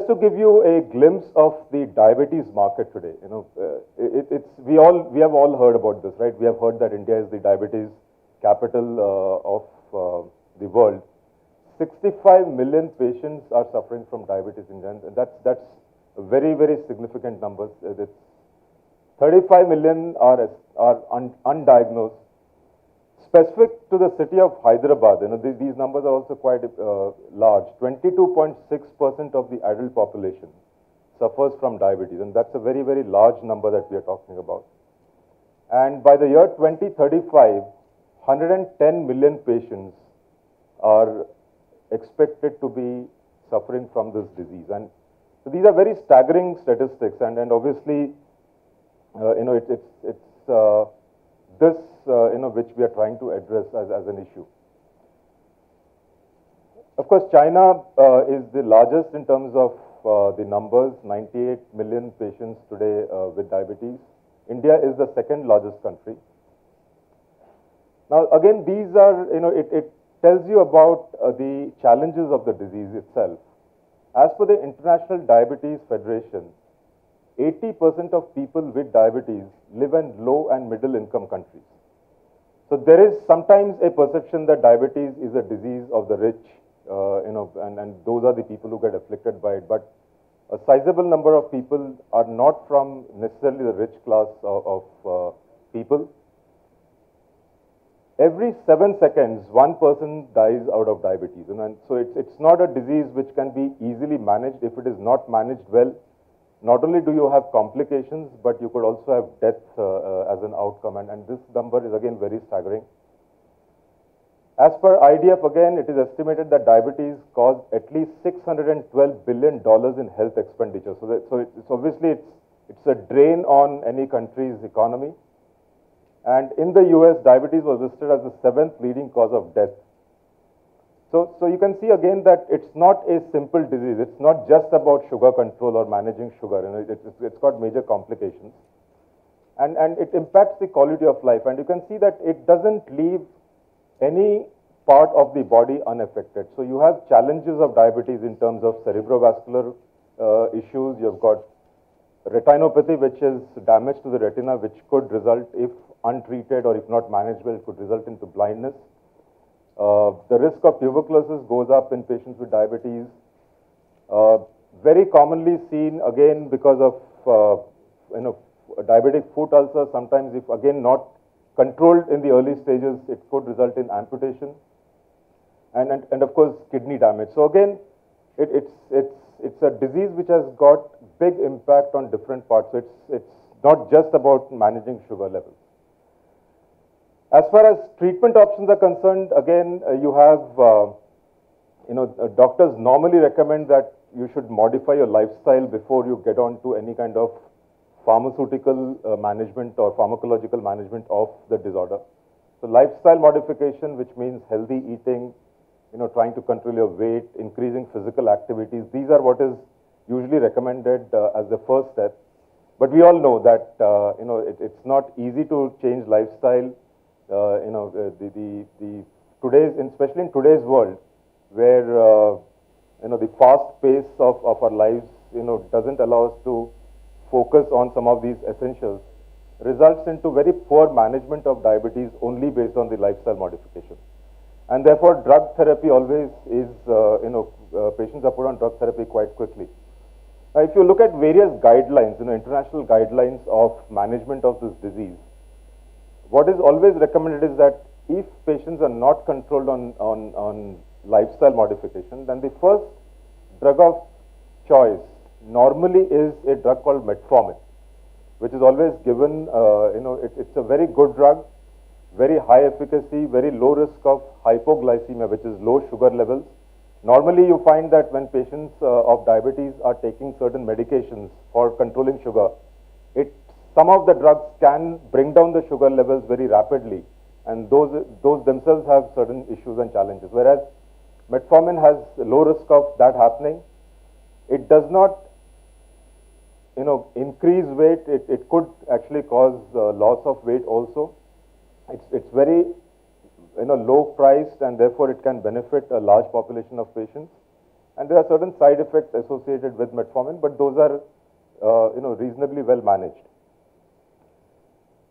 to give you a glimpse of the diabetes market today, we have all heard about this, right? We have heard that India is the diabetes capital of the world. 65 million patients are suffering from diabetes in India, and that's a very, very significant numbers. 35 million are undiagnosed. Specific to the city of Hyderabad, these numbers are also quite large. 22.6% of the adult population suffers from diabetes, and that's a very, very large number that we are talking about. And by the year 2035, 110 million patients are expected to be suffering from this disease. And so these are very staggering statistics, and obviously, it's this which we are trying to address as an issue. Of course, China is the largest in terms of the numbers, 98 million patients today with diabetes. India is the second largest country. Now, again, these are, it tells you about the challenges of the disease itself. As per the International Diabetes Federation, 80% of people with diabetes live in low and middle income countries. So there is sometimes a perception that diabetes is a disease of the rich, and those are the people who get afflicted by it. But a sizable number of people are not from necessarily the rich class of people. Every 7 seconds, one person dies out of diabetes. And so it's not a disease which can be easily managed. If it is not managed well, not only do you have complications, but you could also have death as an outcome. And this number is again very staggering. As per IDF, again, it is estimated that diabetes caused at least $612 billion in health expenditure. So it's obviously it's a drain on any country's economy. And in the US, diabetes was listed as the 7th leading cause of death. So you can see again that it's not a simple disease. It's not just about sugar control or managing sugar. It's got major complications. And it impacts the quality of life. And you can see that it doesn't leave any part of the body unaffected. So you have challenges of diabetes in terms of cerebrovascular issues. You've got retinopathy, which is damage to the retina, which could result, if untreated or if not managed well, it could result into blindness. The risk of tuberculosis goes up in patients with diabetes. Very commonly seen again because of diabetic foot ulcer. Sometimes, if again not controlled in the early stages, it could result in amputation, and of course kidney damage. So again, it's a disease which has got big impact on different parts. So it's not just about managing sugar levels. As far as treatment options are concerned, again, you have, doctors normally recommend that you should modify your lifestyle before you get on to any kind of pharmaceutical management or pharmacological management of the disorder. So lifestyle modification, which means healthy eating, trying to control your weight, increasing physical activities, these are what is usually recommended as the first step. But we all know that, it's not easy to change lifestyle. Especially in today's world, where the fast pace of our lives doesn't allow us to focus on some of these essentials, results into very poor management of diabetes only based on the lifestyle modification. And therefore, drug therapy always is, patients are put on drug therapy quite quickly. Now, if you look at various guidelines, international guidelines of management of this disease, what is always recommended is that if patients are not controlled on lifestyle modification, then the first drug of choice normally is a drug called metformin, which is always given, it's a very good drug, very high efficacy, very low risk of hypoglycemia, which is low sugar levels. Normally you find that when patients of diabetes are taking certain medications for controlling sugar, some of the drugs can bring down the sugar levels very rapidly, and those themselves have certain issues and challenges. Whereas metformin has low risk of that happening. It does not, increase weight. It could actually cause loss of weight also. It's very, low priced, and therefore it can benefit a large population of patients. And there are certain side effects associated with metformin, but those are reasonably well managed.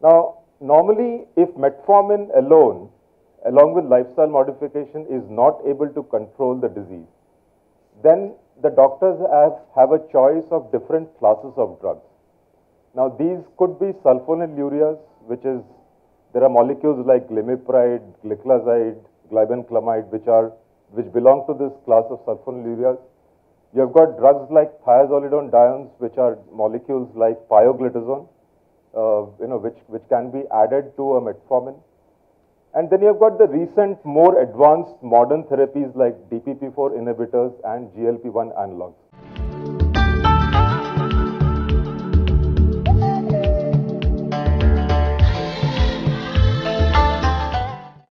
Now, normally, if metformin alone, along with lifestyle modification, is not able to control the disease, then the doctors have a choice of different classes of drugs. Now, these could be sulfonylureas, there are molecules like glimepiride, gliclazide, glibenclamide, which belong to this class of sulfonylureas. You have got drugs like thiazolidinediones, which are molecules like pioglitazone, which can be added to a metformin. And then you have got the recent, more advanced modern therapies like DPP-4 inhibitors and GLP-1 analogs.